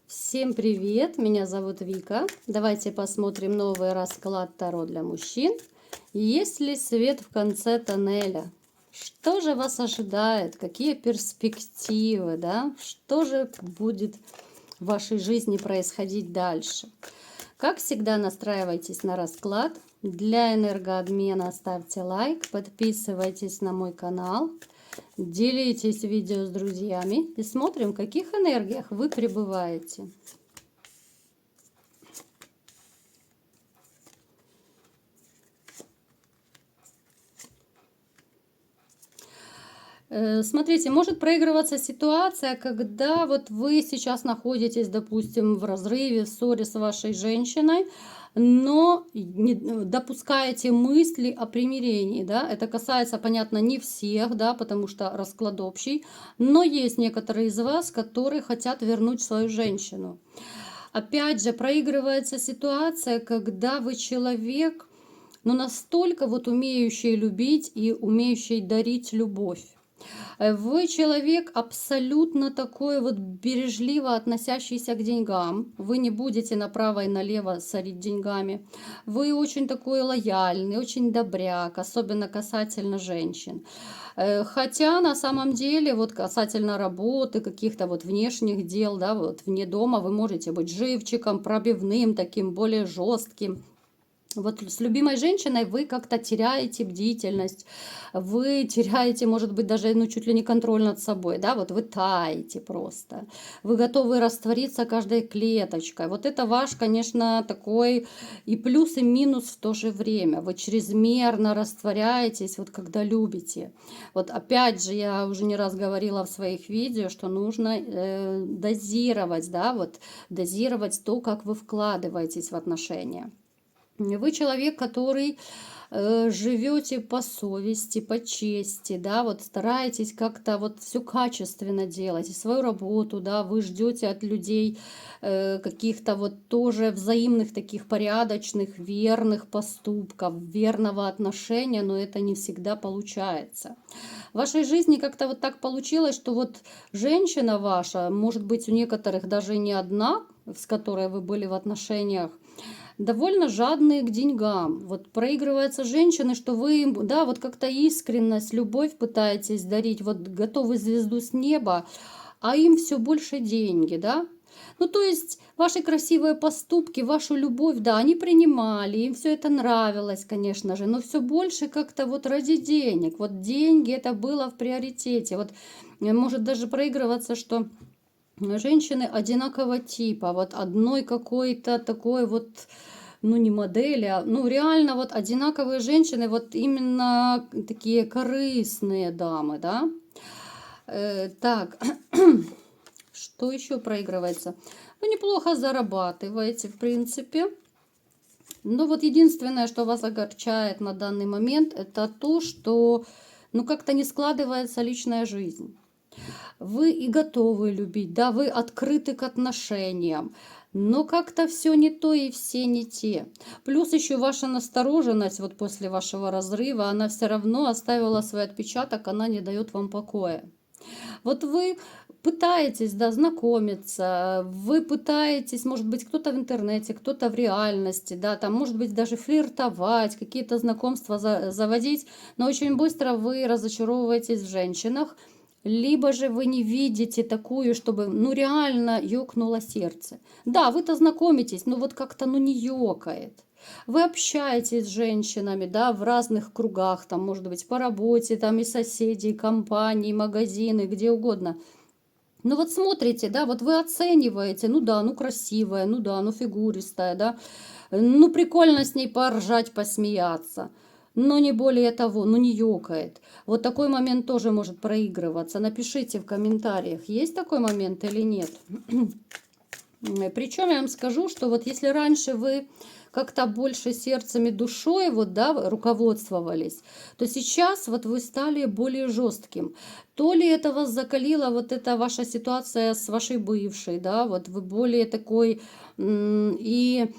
Всем привет, меня зовут Вика. Давайте посмотрим новый расклад Таро для мужчин. Есть ли свет в конце тоннеля? Что же вас ожидает? Какие перспективы, да? Что же будет в вашей жизни происходить дальше? Как всегда, настраивайтесь на расклад. Для энергообмена ставьте лайк, подписывайтесь на мой канал. Делитесь видео с друзьями и смотрим, в каких энергиях вы пребываете. Смотрите, может проигрываться ситуация, когда вот вы сейчас находитесь, допустим, в разрыве, в ссоре с вашей женщиной, но не допускаете мысли о примирении, да, это касается, понятно, не всех, да, потому что расклад общий, но есть некоторые из вас, которые хотят вернуть свою женщину. Опять же, проигрывается ситуация, когда вы человек, но настолько вот умеющий любить и умеющий дарить любовь. Вы человек абсолютно такой вот бережливо относящийся к деньгам. Вы не будете направо и налево сорить деньгами. Вы очень такой лояльный, очень добряк, особенно касательно женщин. Хотя на самом деле вот касательно работы, каких-то вот внешних дел, да, вот вне дома вы можете быть живчиком, пробивным, таким более жестким. Вот с любимой женщиной вы как-то теряете бдительность, вы теряете, может быть, даже ну, чуть ли не контроль над собой, да, вот вы таете просто, вы готовы раствориться каждой клеточкой. Вот это ваш, конечно, такой и плюс, и минус в то же время. Вы чрезмерно растворяетесь, вот когда любите. Вот опять же, я уже не раз говорила в своих видео, что нужно дозировать, да, вот дозировать то, как вы вкладываетесь в отношения. Вы человек, который живете по совести, по чести, да, вот стараетесь как-то вот все качественно делать, и свою работу, да, вы ждете от людей каких-то вот тоже взаимных таких порядочных, верных поступков, верного отношения, но это не всегда получается. В вашей жизни как-то вот так получилось, что вот женщина ваша, может быть, у некоторых даже не одна, с которой вы были в отношениях, довольно жадные к деньгам. Вот проигрываются женщины, что вы им, да, вот как-то искренность, любовь пытаетесь дарить, вот готовы звезду с неба, а им все больше деньги, да. Ну, то есть ваши красивые поступки, вашу любовь, да, они принимали, им все это нравилось, конечно же, но все больше как-то вот ради денег. Вот деньги это было в приоритете. Вот может даже проигрываться, что женщины одинакового типа, вот одной какой-то такой вот, ну не модели, а ну реально вот одинаковые женщины, вот именно такие корыстные дамы, да. Так, что еще проигрывается? Вы неплохо зарабатываете, в принципе. Но вот единственное, что вас огорчает на данный момент, это то, что ну как-то не складывается личная жизнь. Вы и готовы любить, да, вы открыты к отношениям, но как-то все не то и все не те. Плюс еще ваша настороженность вот после вашего разрыва, она все равно оставила свой отпечаток, она не дает вам покоя. Вот вы пытаетесь, да, знакомиться, вы пытаетесь, может быть, кто-то в интернете, кто-то в реальности, да, там, может быть, даже флиртовать, какие-то знакомства заводить, но очень быстро вы разочаровываетесь в женщинах, либо же вы не видите такую, чтобы, ну, реально ёкнуло сердце. Да, вы-то знакомитесь, но вот как-то, ну, не ёкает. Вы общаетесь с женщинами, да, в разных кругах, там, может быть, по работе, там и соседи, и компании, и магазины, где угодно. Ну вот смотрите, да, вот вы оцениваете, ну да, ну красивая, ну да, ну фигуристая, да, ну прикольно с ней поржать, посмеяться, но не более того, ну не ёкает. Вот такой момент тоже может проигрываться. Напишите в комментариях, есть такой момент или нет. Причем я вам скажу, что вот если раньше вы как-то больше сердцем и душой вот, да, руководствовались, то сейчас вот вы стали более жестким. То ли это вас закалила вот эта ваша ситуация с вашей бывшей, да, вот вы более такой и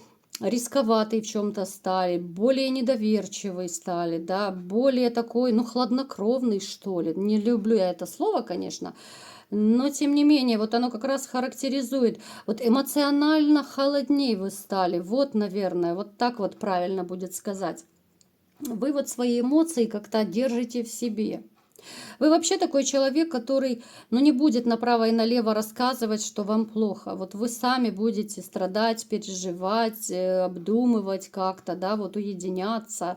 рисковатый в чем-то стали, более недоверчивый стали, да, более такой, ну, хладнокровный, что ли. Не люблю я это слово, конечно. Но, тем не менее, вот оно как раз характеризует. Вот эмоционально холодней вы стали. Вот, наверное, вот так вот правильно будет сказать. Вы вот свои эмоции как-то держите в себе. Вы вообще такой человек, который, ну, не будет направо и налево рассказывать, что вам плохо. Вот вы сами будете страдать, переживать, обдумывать как-то, да, вот уединяться.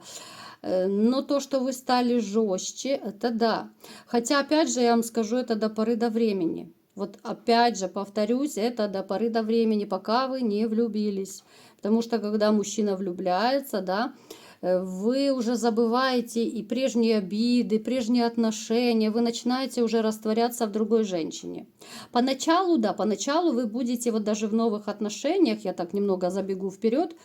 Но то, что вы стали жестче, это да. Хотя, опять же, я вам скажу, это до поры до времени. Вот опять же, повторюсь, это до поры до времени, пока вы не влюбились. Потому что когда мужчина влюбляется, да, вы уже забываете и прежние обиды, прежние отношения, вы начинаете уже растворяться в другой женщине. Поначалу, да, поначалу вы будете вот даже в новых отношениях, я так немного забегу вперед,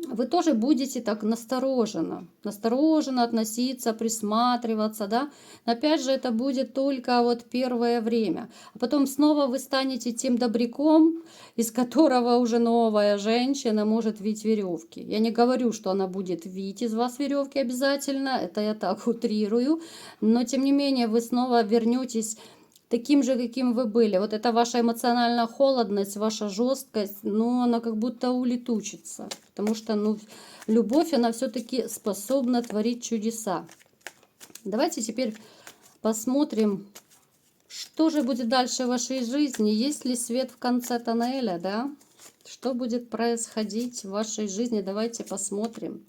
вы тоже будете так настороженно относиться, присматриваться, да. Опять же, это будет только вот первое время. А потом снова вы станете тем добряком, из которого уже новая женщина может вить веревки. Я не говорю, что она будет вить из вас веревки обязательно, это я так утрирую, но тем не менее вы снова вернетесь таким же, каким вы были. Вот эта ваша эмоциональная холодность, ваша жесткость, ну, она как будто улетучится. Потому что, ну, любовь, она все-таки способна творить чудеса. Давайте теперь посмотрим, что же будет дальше в вашей жизни. Есть ли свет в конце тоннеля, да? Что будет происходить в вашей жизни? Давайте посмотрим.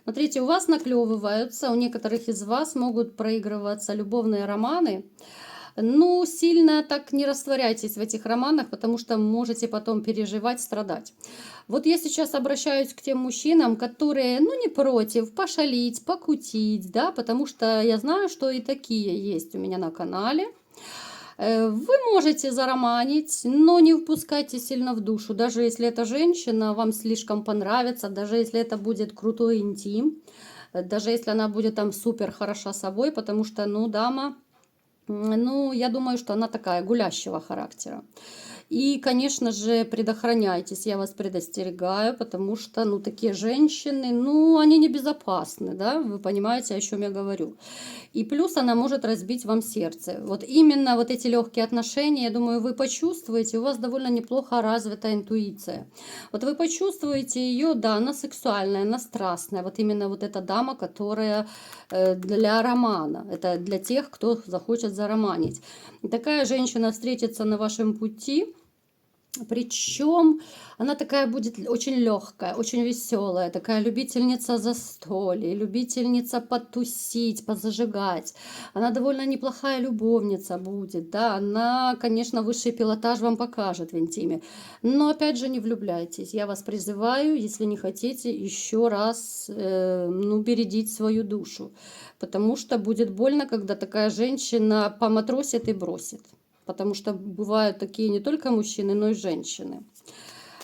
Смотрите, у вас наклевываются, у некоторых из вас могут проигрываться любовные романы. Ну, сильно так не растворяйтесь в этих романах, потому что можете потом переживать, страдать. Вот я сейчас обращаюсь к тем мужчинам, которые, ну, не против пошалить, покутить, да, потому что я знаю, что и такие есть у меня на канале. Вы можете зароманить, но не впускайте сильно в душу, даже если эта женщина вам слишком понравится, даже если это будет крутой интим, даже если она будет там супер хороша собой, потому что, ну, дама... Ну, я думаю, что она такая гулящего характера. И, конечно же, предохраняйтесь, я вас предостерегаю, потому что, ну, такие женщины, ну, они небезопасны, да, вы понимаете, о чем я говорю. И плюс она может разбить вам сердце. Вот именно вот эти легкие отношения, я думаю, вы почувствуете, у вас довольно неплохо развита интуиция. Вот вы почувствуете ее, да, она сексуальная, она страстная. Вот именно вот эта дама, которая для романа. Это для тех, кто захочет зароманить. И такая женщина встретится на вашем пути. Причем она такая будет очень легкая, очень веселая, такая любительница застолья, любительница потусить, позажигать. Она довольно неплохая любовница будет, да, она, конечно, высший пилотаж вам покажет в интиме. Но опять же не влюбляйтесь, я вас призываю, если не хотите, еще раз, ну, бередить свою душу. Потому что будет больно, когда такая женщина поматросит и бросит. Потому что бывают такие не только мужчины, но и женщины.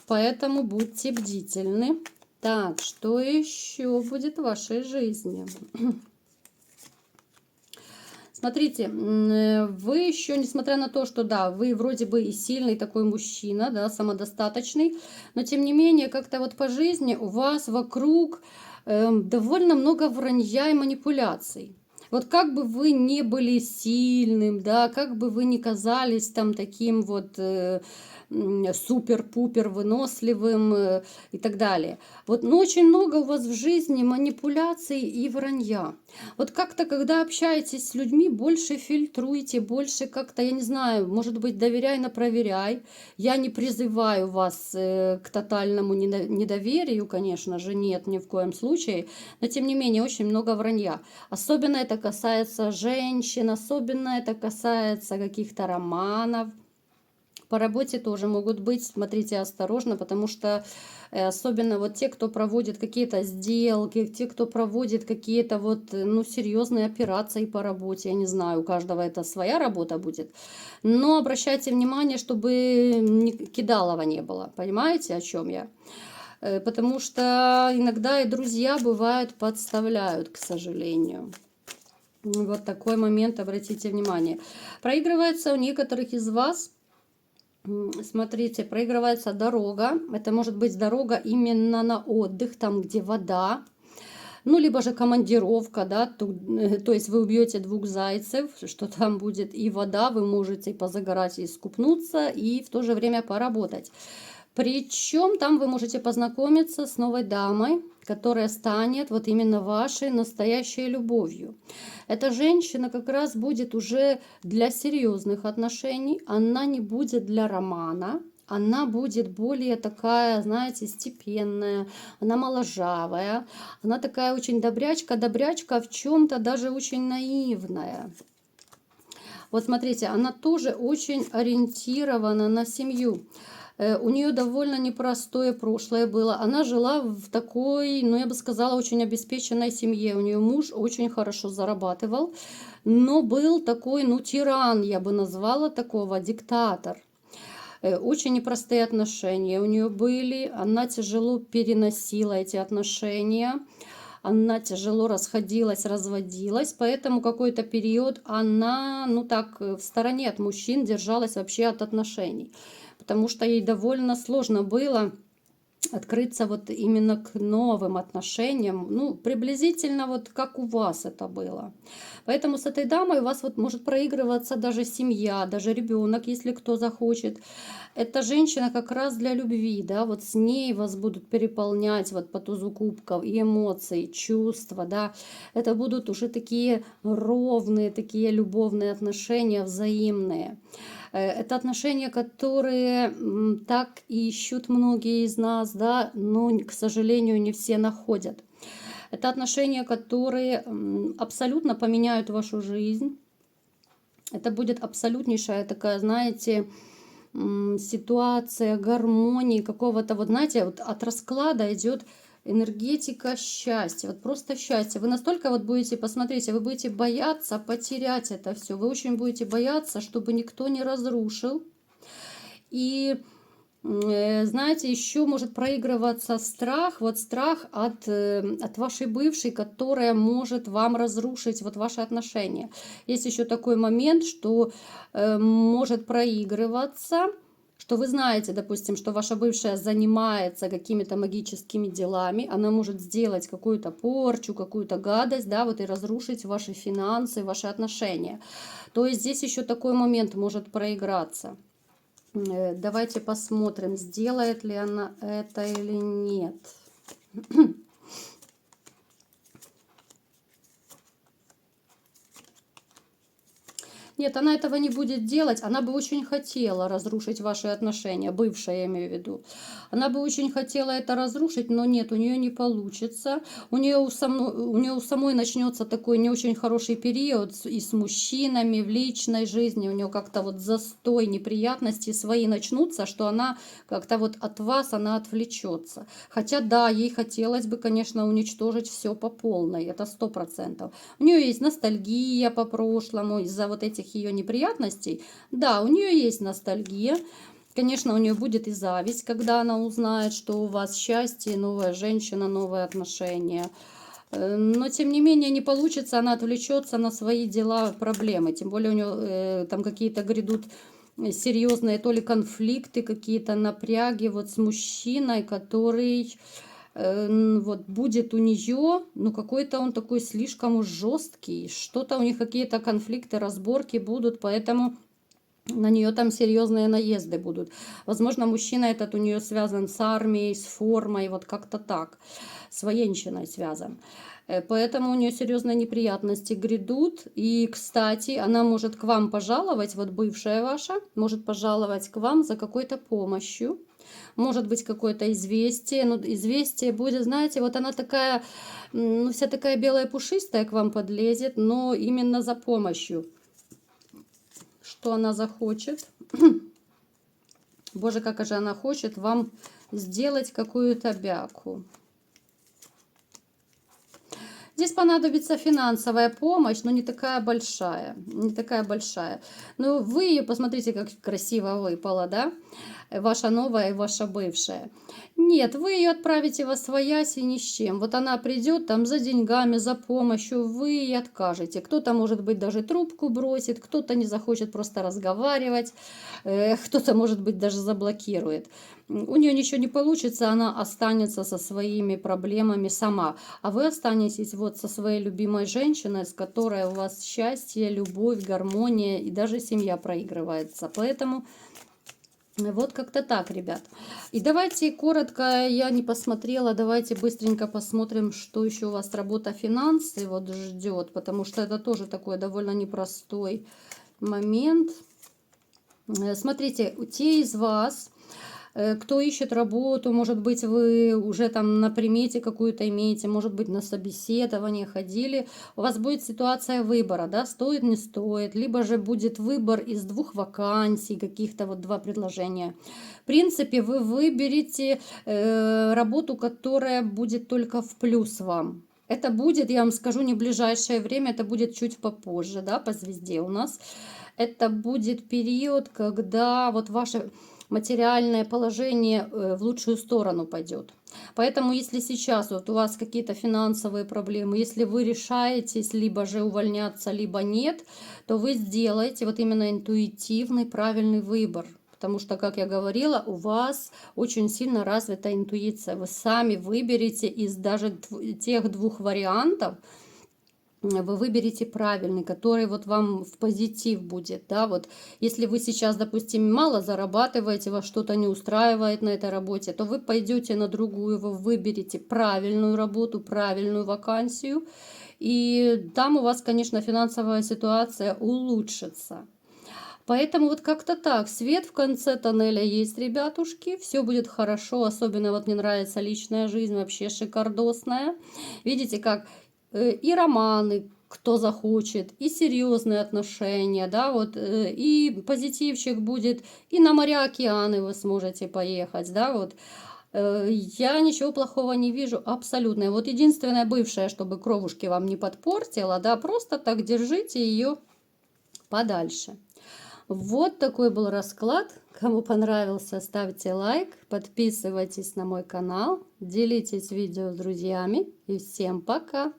Поэтому будьте бдительны. Так, что еще будет в вашей жизни? Смотрите, вы еще, несмотря на то, что да, вы вроде бы и сильный такой мужчина, да, самодостаточный, но тем не менее, как-то вот по жизни у вас вокруг довольно много вранья и манипуляций. Вот как бы вы ни были сильным, да, как бы вы ни казались там таким вот супер-пупер выносливым и так далее. Вот, но очень много у вас в жизни манипуляций и вранья. Вот как-то, когда общаетесь с людьми, больше фильтруйте, больше как-то, я не знаю, может быть, доверяй, но проверяй. Я не призываю вас к тотальному недоверию, конечно же, нет, ни в коем случае, но тем не менее очень много вранья. Особенно это касается женщин, особенно это касается каких-то романов. По работе тоже могут быть, смотрите осторожно, потому что особенно вот те, кто проводит какие-то сделки, те, кто проводит какие-то вот, ну, серьезные операции по работе, я не знаю, у каждого это своя работа будет, но обращайте внимание, чтобы кидалова не было, понимаете, о чем я? Потому что иногда и друзья бывают подставляют, к сожалению. Вот такой момент, обратите внимание. Проигрывается у некоторых из вас. Смотрите, проигрывается дорога. Это может быть дорога именно на отдых, там, где вода. ну, либо же командировка, да, то есть вы убьете двух зайцев, что там будет и вода, вы можете позагорать и искупнуться, и в то же время поработать. Причем там вы можете познакомиться с новой дамой, которая станет вот именно вашей настоящей любовью. Эта женщина как раз будет уже для серьезных отношений, она не будет для романа, она будет более такая, знаете, степенная, она моложавая, она такая очень добрячка, добрячка в чем-то даже очень наивная. Вот смотрите, она тоже очень ориентирована на семью. У нее довольно непростое прошлое было. Она жила в такой, ну я бы сказала, очень обеспеченной семье. У нее муж очень хорошо зарабатывал, но был такой, ну тиран, я бы назвала такого, диктатор. Очень непростые отношения у нее были. Она тяжело переносила эти отношения. Она тяжело расходилась, разводилась, поэтому какой-то период она, ну так, в стороне от мужчин держалась вообще от отношений, потому что ей довольно сложно было открыться вот именно к новым отношениям, ну, приблизительно вот как у вас это было. Поэтому с этой дамой у вас вот может проигрываться даже семья, даже ребенок, если кто захочет. Эта женщина как раз для любви, да, вот с ней вас будут переполнять вот по тузу кубков и эмоции, чувства, да. Это будут уже такие ровные, такие любовные отношения, взаимные. Это отношения, которые так ищут многие из нас, да, но, к сожалению, не все находят. Это отношения, которые абсолютно поменяют вашу жизнь. Это будет абсолютнейшая такая, знаете, ситуация гармонии какого-то, вот знаете, вот от расклада идет энергетика счастья, вот просто счастье. Вы настолько вот будете, посмотрите, вы будете бояться потерять это все, вы очень будете бояться, чтобы никто не разрушил. И знаете, еще может проигрываться страх, вот страх от вашей бывшей, которая может вам разрушить вот ваши отношения. Есть еще такой момент, что может проигрываться, что вы знаете, допустим, что ваша бывшая занимается какими-то магическими делами, она может сделать какую-то порчу, какую-то гадость, да, вот и разрушить ваши финансы, ваши отношения. То есть здесь еще такой момент может проиграться. Давайте посмотрим, сделает ли она это или нет. Нет, она этого не будет делать. Она бы очень хотела разрушить ваши отношения, бывшая, я имею в виду. Она бы очень хотела это разрушить, но нет, у нее не получится. У нее у самой начнется такой не очень хороший период и с мужчинами в личной жизни. У нее как-то вот застой, неприятности свои начнутся, что она как-то вот от вас, она отвлечется. Хотя да, ей хотелось бы, конечно, уничтожить все по полной, это 100%. У нее есть ностальгия по прошлому из-за вот этих ее неприятностей. Да, у нее есть ностальгия. Конечно, у нее будет и зависть, когда она узнает, что у вас счастье, новая женщина, новые отношения. Но, тем не менее, не получится, она отвлечется на свои дела, проблемы. Тем более у нее там какие-то грядут серьезные то ли конфликты, какие-то напряги вот с мужчиной, который вот будет у нее, ну какой-то он такой слишком уж жесткий, что-то у них какие-то конфликты, разборки будут, поэтому на нее там серьезные наезды будут. Возможно, мужчина этот у нее связан с армией, с формой, вот как-то так, с военщиной связан. Поэтому у нее серьезные неприятности грядут. И, кстати, она может к вам пожаловать, вот бывшая ваша, может пожаловать к вам за какой-то помощью. Может быть, какое-то известие. Но известие будет, знаете, вот она такая, ну, вся такая белая пушистая к вам подлезет, но именно за помощью. Что она захочет? Боже, как же она хочет вам сделать какую-то бяку. Здесь понадобится финансовая помощь, но не такая большая. Не такая большая. Но вы ее, посмотрите, как красиво выпала, да? ваша новая и ваша бывшая. Нет, вы ее отправите во свояси ни с чем. Вот она придет там за деньгами, за помощью, вы ей откажете. Кто-то, может быть, даже трубку бросит, кто-то не захочет просто разговаривать, кто-то, может быть, даже заблокирует. У нее ничего не получится, она останется со своими проблемами сама. А вы останетесь вот со своей любимой женщиной, с которой у вас счастье, любовь, гармония и даже семья проигрывается. Поэтому вот как-то так, ребят. И давайте коротко, я не посмотрела, давайте быстренько посмотрим, что еще у вас работа финансы вот ждет, потому что это тоже такой довольно непростой момент. Смотрите, те из вас, кто ищет работу, может быть, вы уже там на примете какую-то имеете, может быть, на собеседование ходили, у вас будет ситуация выбора, да, стоит, не стоит, либо же будет выбор из 2 вакансий, каких-то вот 2 предложения. В принципе, вы выберете работу, которая будет только в плюс вам. Это будет, я вам скажу, не в ближайшее время, это будет чуть попозже, да, по звезде у нас. Это будет период, когда вот ваше материальное положение в лучшую сторону пойдет. Поэтому, если сейчас вот у вас какие-то финансовые проблемы, если вы решаетесь либо же увольняться, либо нет, то вы сделаете вот именно интуитивный, правильный выбор. Потому что, как я говорила, у вас очень сильно развита интуиция. Вы сами выберете из даже тех 2 вариантов, вы выберете правильный, который вот вам в позитив будет, да, вот если вы сейчас, допустим, мало зарабатываете, вас что-то не устраивает на этой работе, то вы пойдете на другую, вы выберете правильную работу, правильную вакансию, и там у вас, конечно, финансовая ситуация улучшится. Поэтому вот как-то так, свет в конце тоннеля есть, ребятушки, все будет хорошо, особенно вот мне нравится личная жизнь, вообще шикардосная. Видите, как и романы, кто захочет, и серьезные отношения, да, вот, и позитивчик будет, и на моря, океаны вы сможете поехать, да, вот. Я ничего плохого не вижу, абсолютно. Вот единственное бывшее, чтобы кровушки вам не подпортила, да, просто так держите ее подальше. Вот такой был расклад. Кому понравился, ставьте лайк, подписывайтесь на мой канал, делитесь видео с друзьями и всем пока!